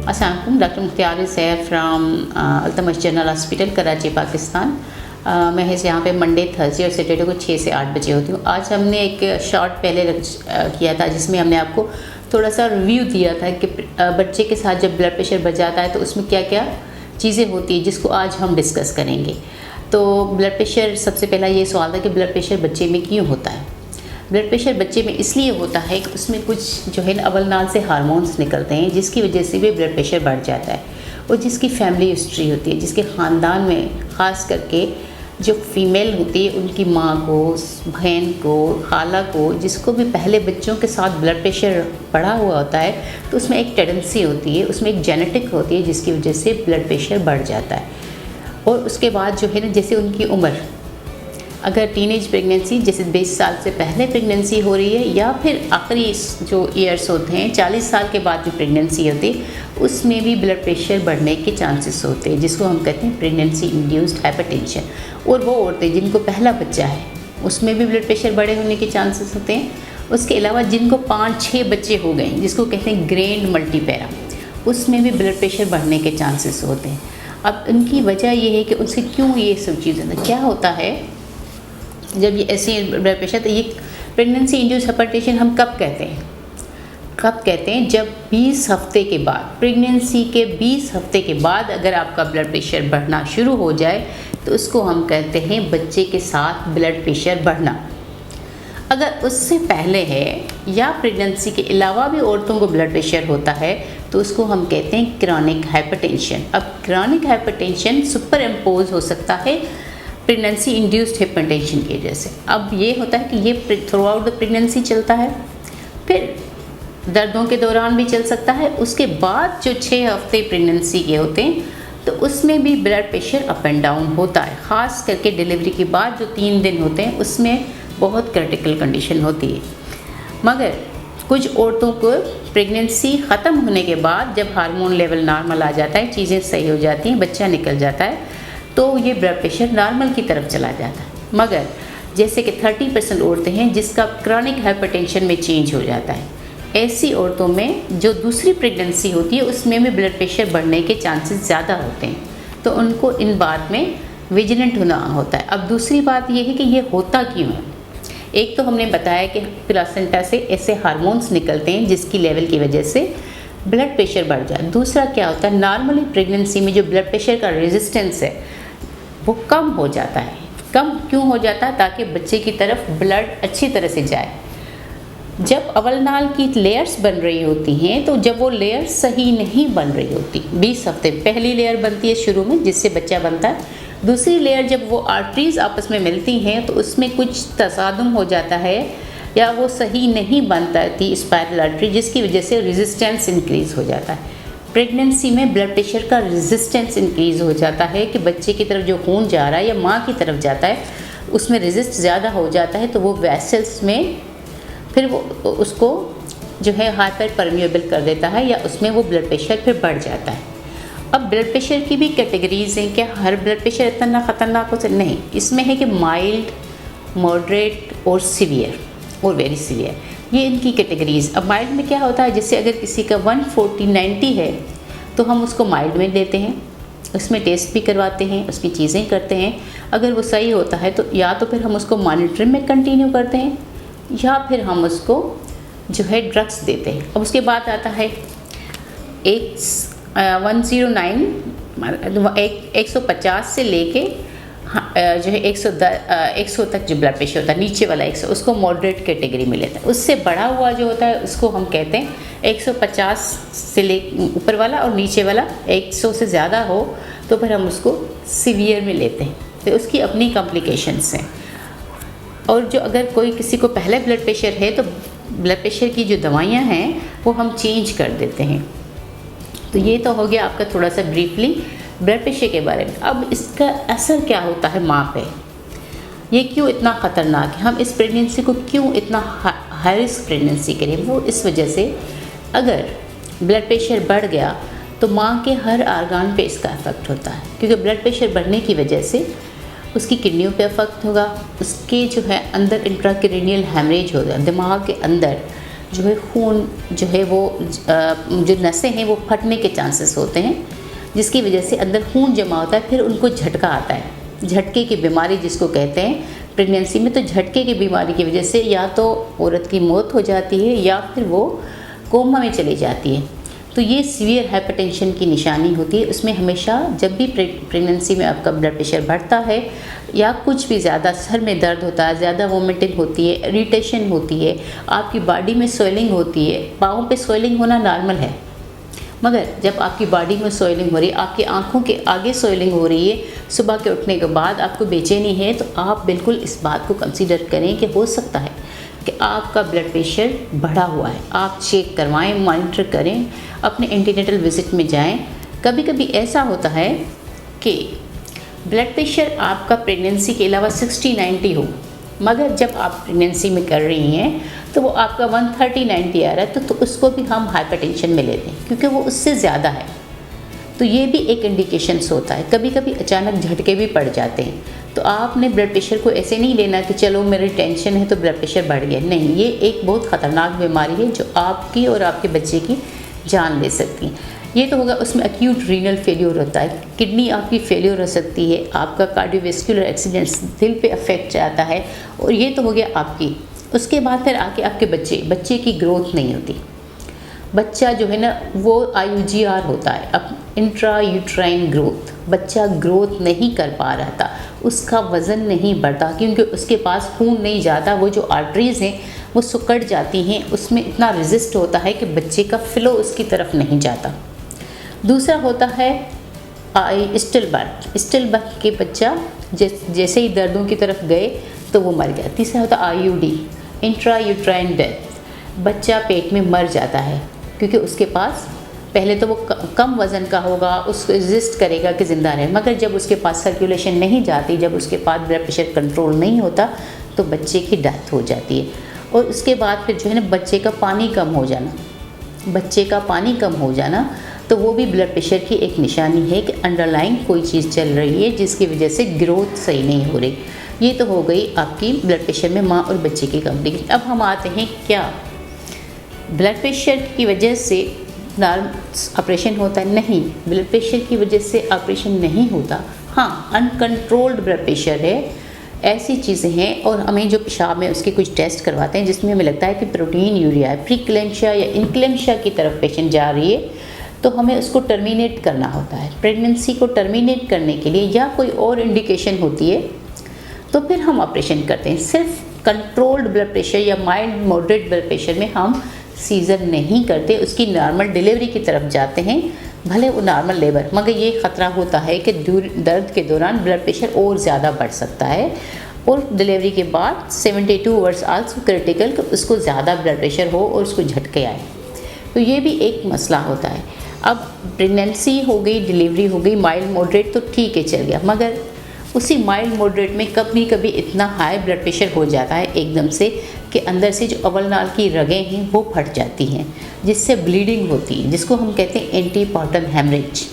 अस्सलाम, doctor Mukhtiyar Saif from Altamash general hospital Karachi Pakistan. मैं यहाँ पे मंडे, थर्सडे और सैटरडे को 6 से 8 बजे होती हूँ। आज हमने एक शॉर्ट पहले किया था जिसमें हमने आपको थोड़ा सा रिव्यू दिया था कि बच्चे के साथ जब ब्लड प्रेशर बढ़ जाता है तो उसमें क्या क्या चीज़ें होती हैं, जिसको आज हम डिस्कस करेंगे। तो ब्लड प्रेशर, सबसे पहला ये सवाल था कि ब्लड प्रेशर बच्चे में क्यों होता है। ब्लड प्रेशर बच्चे में इसलिए होता है कि उसमें कुछ जो है ना अवलनाल से हार्मोन्स निकलते हैं, जिसकी वजह से भी ब्लड प्रेशर बढ़ जाता है। और जिसकी फैमिली हिस्ट्री होती है, जिसके ख़ानदान में ख़ास करके जो फीमेल होती है, उनकी माँ को, बहन को, खाला को, जिसको भी पहले बच्चों के साथ ब्लड प्रेशर बढ़ा हुआ होता है, तो उसमें एक टेंडेंसी होती है, उसमें एक जेनेटिक होती है जिसकी वजह से ब्लड प्रेशर बढ़ जाता है। और उसके बाद जो है ना, जैसे उनकी उम्र, अगर टीनेज प्रेगनेंसी जैसे 20 साल से पहले प्रेगनेंसी हो रही है, या फिर आखिरी जो ईयर्स होते हैं 40 साल के बाद जो प्रेगनेंसी होती है, उसमें भी ब्लड प्रेशर बढ़ने के चांसेस होते हैं, जिसको हम कहते हैं प्रेगनेंसी इंड्यूस्ड हाइपरटेंशन। और वो औरतें जिनको पहला बच्चा है, उसमें भी ब्लड प्रेशर बढ़े होने के चांसेस होते हैं। उसके अलावा जिनको 5-6 बच्चे हो गए, जिसको कहते हैं ग्रैंड मल्टीपैरा, उसमें भी ब्लड प्रेशर बढ़ने के चांसेस होते हैं। अब उनकी वजह ये है कि उनसे क्यों ये सब चीज़ें, क्या होता है जब ये ऐसी ब्लड प्रेशर, तो ये प्रेगनेंसी इंड्यूस्ड हाइपरटेंशन हम कब कहते हैं? जब 20 हफ्ते के बाद, प्रेगनेंसी के 20 हफ्ते के बाद अगर आपका ब्लड प्रेशर बढ़ना शुरू हो जाए तो उसको हम कहते हैं बच्चे के साथ ब्लड प्रेशर बढ़ना। अगर उससे पहले है या प्रेगनेंसी के अलावा भी औरतों को ब्लड प्रेशर होता है तो उसको हम कहते हैं क्रॉनिक हाइपरटेंशन। अब क्रॉनिक हाइपरटेंशन सुपर इम्पोज हो सकता है प्रेगनेंसी इंड्यूस्ड हाइपरटेंशन की वजह से। अब ये होता है कि ये थ्रू आउट द प्रेगनेंसी चलता है, फिर दर्दों के दौरान भी चल सकता है। उसके बाद जो 6 हफ्ते प्रेगनेंसी के होते हैं तो उसमें भी blood pressure up and down होता है। ख़ास करके डिलीवरी के बाद जो 3 दिन होते हैं उसमें बहुत क्रिटिकल कंडीशन होती है। मगर कुछ औरतों को प्रेगनेंसी ख़त्म होने के बाद जब हार्मोन लेवल नॉर्मल आ जाता है, चीज़ें सही हो जाती हैं, बच्चा निकल जाता है, तो ये ब्लड प्रेशर नॉर्मल की तरफ चला जाता है। मगर जैसे कि 30% औरतें हैं जिसका क्रॉनिक हाइपरटेंशन में चेंज हो जाता है। ऐसी औरतों में जो दूसरी प्रेगनेंसी होती है उसमें भी ब्लड प्रेशर बढ़ने के चांसेस ज़्यादा होते हैं, तो उनको इन बात में विजिलेंट होना होता है। अब दूसरी बात ये है कि ये होता क्यों है। एक तो हमने बताया कि प्लासेंटा से ऐसे हार्मोन्स निकलते हैं जिसकी लेवल की वजह से ब्लड प्रेशर बढ़ जाए। दूसरा क्या होता है, नॉर्मली प्रेगनेंसी में जो ब्लड प्रेशर का रेजिस्टेंस है वो कम हो जाता है। कम क्यों हो जाता है? ताकि बच्चे की तरफ ब्लड अच्छी तरह से जाए। जब अवलनाल की लेयर्स बन रही होती हैं, तो जब वो लेयर सही नहीं बन रही होती, 20 हफ्ते पहली लेयर बनती है शुरू में जिससे बच्चा बनता है, दूसरी लेयर जब वो आर्टरीज आपस में मिलती हैं तो उसमें कुछ तसादुम हो जाता है या वो सही नहीं बनता थी स्पाइरल आर्टरी, जिसकी वजह से रेजिस्टेंस इंक्रीज़ हो जाता है। प्रेगनेंसी में ब्लड प्रेशर का रेजिस्टेंस इंक्रीज़ हो जाता है कि बच्चे की तरफ जो खून जा रहा है या माँ की तरफ जाता है उसमें रेजिस्ट ज़्यादा हो जाता है, तो वो वेसल्स में फिर वो उसको जो है हाइपर परमिएबल कर देता है या उसमें वो ब्लड प्रेशर फिर बढ़ जाता है। अब ब्लड प्रेशर की भी कैटेगरीज हैं। क्या हर ब्लड प्रेशर इतना ख़तरनाक हो सकता? नहीं, इसमें है कि माइल्ड, मॉडरेट और सीवियर और वेरी सीवियर, ये इनकी कैटेगरीज। अब माइल्ड में क्या होता है, जैसे अगर किसी का 140/90 है तो हम उसको माइल्ड में देते हैं, उसमें टेस्ट भी करवाते हैं, उसकी चीज़ें करते हैं। अगर वो सही होता है तो या तो फिर हम उसको मॉनिटरिंग में कंटिन्यू करते हैं या फिर हम उसको जो है ड्रग्स देते हैं। अब उसके बाद आता है 150 से लेके जो है 100 तक जो ब्लड प्रेशर होता है, नीचे वाला 100, उसको मॉडरेट कैटेगरी में लेता है। उससे बढ़ा हुआ जो होता है उसको हम कहते हैं 150 से ले ऊपर वाला, और नीचे वाला 100 से ज़्यादा हो तो फिर हम उसको सीवियर में लेते हैं। तो उसकी अपनी कॉम्प्लिकेशंस हैं। और जो अगर कोई किसी को पहले ब्लड प्रेशर है तो ब्लड प्रेशर की जो दवाइयाँ हैं वो हम चेंज कर देते हैं। तो ये तो हो गया आपका थोड़ा सा ब्रीफली ब्लड प्रेशर के बारे में। अब इसका असर क्या होता है माँ पे, ये क्यों इतना ख़तरनाक है, हम इस प्रेगनेंसी को क्यों इतना हाई रिस्क प्रेगनेंसी करें? वो इस वजह से अगर ब्लड प्रेशर बढ़ गया तो माँ के हर आर्गान पे इसका इफ़ेक्ट होता है, क्योंकि ब्लड प्रेशर बढ़ने की वजह से उसकी किडनियों पे इफेक्ट होगा, उसके जो है अंदर इंट्राक्रेनियल हेमरेज होगा, दिमाग के अंदर जो है खून जो है वो जो नसें हैं वो फटने के चांसेस होते हैं, जिसकी वजह से अंदर खून जमा होता है, फिर उनको झटका आता है। झटके की बीमारी जिसको कहते हैं प्रेगनेंसी में, तो झटके की बीमारी की वजह से या तो औरत की मौत हो जाती है या फिर वो कोमा में चली जाती है। तो ये सीवियर हाइपरटेंशन की निशानी होती है। उसमें हमेशा जब भी प्रेगनेंसी में आपका ब्लड प्रेशर बढ़ता है या कुछ भी ज़्यादा सर में दर्द होता है, ज़्यादा वोमिटिंग होती है, इरिटेशन होती है, आपकी बॉडी में स्वेलिंग होती है। पाँव पे स्वेलिंग होना नॉर्मल है, मगर जब आपकी बॉडी में स्वेलिंग हो रही है, आपकी आंखों के आगे स्वेलिंग हो रही है, सुबह के उठने के बाद आपको बेचैनी है, तो आप बिल्कुल इस बात को कंसीडर करें कि हो सकता है कि आपका ब्लड प्रेशर बढ़ा हुआ है। आप चेक करवाएं, मॉनिटर करें, अपने एंटीनेटल विजिट में जाएं। कभी कभी ऐसा होता है कि ब्लड प्रेशर आपका प्रेगनेंसी के अलावा 60-90 हो, मगर जब आप प्रेगनेंसी में कर रही हैं तो वो आपका 130-90 आ रहा है, तो उसको भी हम हाइपरटेंशन में लेते हैं क्योंकि वो उससे ज़्यादा है। तो ये भी एक इंडिकेशंस होता है। कभी कभी अचानक झटके भी पड़ जाते हैं, तो आपने ब्लड प्रेशर को ऐसे नहीं लेना कि चलो मेरी टेंशन है तो ब्लड प्रेशर बढ़ गया। नहीं, ये एक बहुत ख़तरनाक बीमारी है जो आपकी और आपके बच्चे की जान ले सकती है। ये तो होगा, उसमें एक्यूट रीनल फेलियर होता है, किडनी आपकी फेलियर हो सकती है, आपका कार्डियोवैस्कुलर एक्सीडेंट्स, दिल पे अफेक्ट जाता है, और ये तो हो गया आपकी। उसके बाद फिर आके आपके बच्चे की ग्रोथ नहीं होती। बच्चा जो है ना वो IUGR होता है, अब इंट्रा यूट्राइन ग्रोथ। बच्चा ग्रोथ नहीं कर पा रहा था, उसका वज़न नहीं बढ़ता क्योंकि उसके पास खून नहीं जाता, वो जो आर्टरीज़ हैं वो सिकुड़ जाती हैं, उसमें इतना रेजिस्ट होता है कि बच्चे का फ्लो उसकी तरफ नहीं जाता। दूसरा होता है स्टिल बर्थ के बच्चा जैसे ही दर्दों की तरफ गए तो वो मर गया। तीसरा होता है IUD, इंट्रा यूट्राइन डेथ। बच्चा पेट में मर जाता है क्योंकि उसके पास पहले तो वो कम वज़न का होगा, उसको रेजिस्ट करेगा कि ज़िंदा रहे, मगर जब उसके पास सर्कुलेशन नहीं जाती, जब उसके पास ब्लड प्रेशर कंट्रोल नहीं होता, तो बच्चे की डेथ हो जाती है। और उसके बाद फिर जो है ना बच्चे का पानी कम हो जाना, तो वो भी ब्लड प्रेशर की एक निशानी है कि अंडरलाइन कोई चीज़ चल रही है जिसकी वजह से ग्रोथ सही नहीं हो रही। ये तो हो गई आपकी ब्लड प्रेशर में माँ और बच्चे की कॉम्प्लिकेशन। अब हम आते हैं क्या ब्लड प्रेशर की वजह से ऑपरेशन होता है? नहीं, ब्लड प्रेशर की वजह से ऑपरेशन नहीं होता। हाँ, अनकंट्रोल्ड ब्लड प्रेशर है, ऐसी चीज़ें हैं। और हमें जो पेशाब में उसके कुछ टेस्ट करवाते हैं जिसमें हमें लगता है कि प्रोटीन यूरिया है, प्रीक्लेम्शिया या इनक्लेम्शिया की तरफ पेशेंट जा रही है, तो हमें उसको टर्मिनेट करना होता है। प्रेगनेंसी को टर्मिनेट करने के लिए या कोई और इंडिकेशन होती है तो फिर हम ऑपरेशन करते हैं। सिर्फ कंट्रोल्ड ब्लड प्रेशर या माइल्ड मॉडरेट ब्लड प्रेशर में हम सीज़र नहीं करते, उसकी नॉर्मल डिलीवरी की तरफ जाते हैं, भले वो नॉर्मल लेबर, मगर ये ख़तरा होता है कि दर्द के दौरान ब्लड प्रेशर और ज़्यादा बढ़ सकता है, और डिलीवरी के बाद 72 आवर्स आल्सो क्रिटिकल कि उसको ज़्यादा ब्लड प्रेशर हो और उसको झटके आए। तो ये भी एक मसला होता है। अब प्रेगनेंसी हो गई, डिलीवरी हो गई, माइल्ड मॉडरेट तो ठीक है, चल गया, मगर उसी माइल्ड मॉडरेट में कभी कभी इतना हाई ब्लड प्रेशर हो जाता है एकदम से कि अंदर से जो अवलनाल की रगें हैं वो फट जाती हैं, जिससे ब्लीडिंग होती है, जिसको हम कहते हैं एंटीपार्टम हेमरेज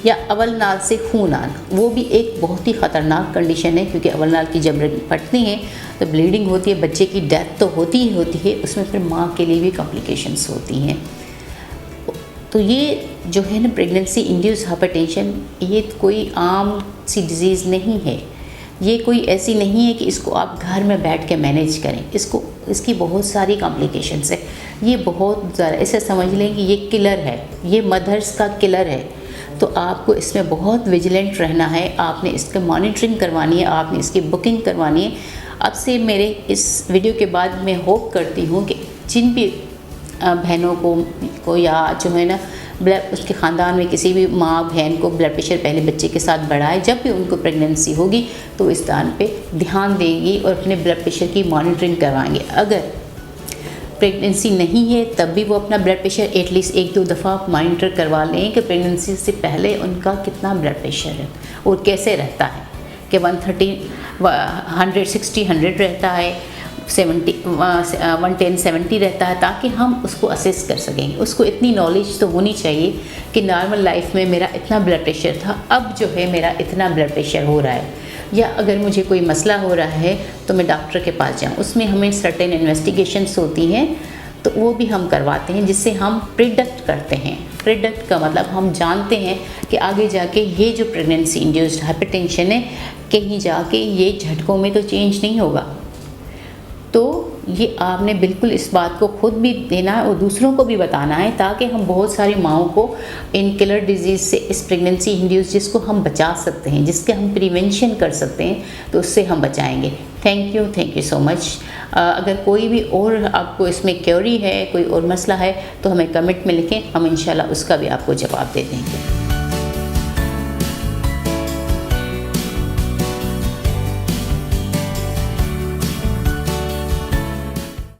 या अवलनाल से खून आना। वो भी एक बहुत ही ख़तरनाक कंडीशन है क्योंकि अवलनाल की जब रगें फटती हैं तो ब्लीडिंग होती है, बच्चे की डेथ तो होती ही होती है, उसमें फिर माँ के लिए भी कॉम्प्लिकेशंस होती हैं। तो ये जो है ना प्रेगनेंसी इंड्यूस हाइपरटेंशन, ये कोई आम सी डिज़ीज़ नहीं है, ये कोई ऐसी नहीं है कि इसको आप घर में बैठ के मैनेज करें। इसकी बहुत सारी कॉम्प्लिकेशंस है। ये बहुत ज़्यादा ऐसे समझ लें कि ये किलर है, ये मदर्स का किलर है। तो आपको इसमें बहुत विजिलेंट रहना है, आपने इसकी मॉनिटरिंग करवानी है, आपने इसकी बुकिंग करवानी है। अब से मेरे इस वीडियो के बाद मैं होप करती हूँ कि जिन भी बहनों को या जो है ना ब्लड उसके ख़ानदान में किसी भी माँ बहन को ब्लड प्रेशर पहले बच्चे के साथ बढ़ा है, जब भी उनको प्रेगनेंसी होगी तो इस दान पे ध्यान देंगी और अपने ब्लड प्रेशर की मॉनिटरिंग करवाएंगे। अगर प्रेगनेंसी नहीं है तब भी वो अपना ब्लड प्रेशर एटलीस्ट 1-2 दफ़ा मॉनिटर करवा लें कि प्रेगनेंसी से पहले उनका कितना ब्लड प्रेशर है और कैसे रहता है, कि 130, 160, 100 रहता है, 110-70 रहता है, ताकि हम उसको असेस कर सकें। उसको इतनी नॉलेज तो होनी चाहिए कि नॉर्मल लाइफ में मेरा इतना ब्लड प्रेशर था, अब जो है मेरा इतना ब्लड प्रेशर हो रहा है। या अगर मुझे कोई मसला हो रहा है तो मैं डॉक्टर के पास जाऊँ। उसमें हमें सर्टेन इन्वेस्टिगेशंस होती हैं, तो वो भी हम करवाते हैं, जिससे हम प्रिडिक्ट करते हैं। प्रिडिक्ट का मतलब हम जानते हैं कि आगे जाके ये जो प्रेगनेंसी इंड्यूस्ड हाइपरटेंशन है, कहीं जाके ये झटकों में तो चेंज नहीं होगा। तो ये आपने बिल्कुल इस बात को खुद भी देना है और दूसरों को भी बताना है, ताकि हम बहुत सारी माओं को इन किलर डिजीज़ से, इस प्रेगनेंसी इंड्यूस जिसको हम बचा सकते हैं, जिसके हम प्रिवेंशन कर सकते हैं, तो उससे हम बचाएंगे। Thank you so much. अगर कोई भी और आपको इसमें क्वेरी है, कोई और मसला है, तो हमें कमेंट में लिखें, हम इंशाल्लाह उसका भी आपको जवाब दे देंगे।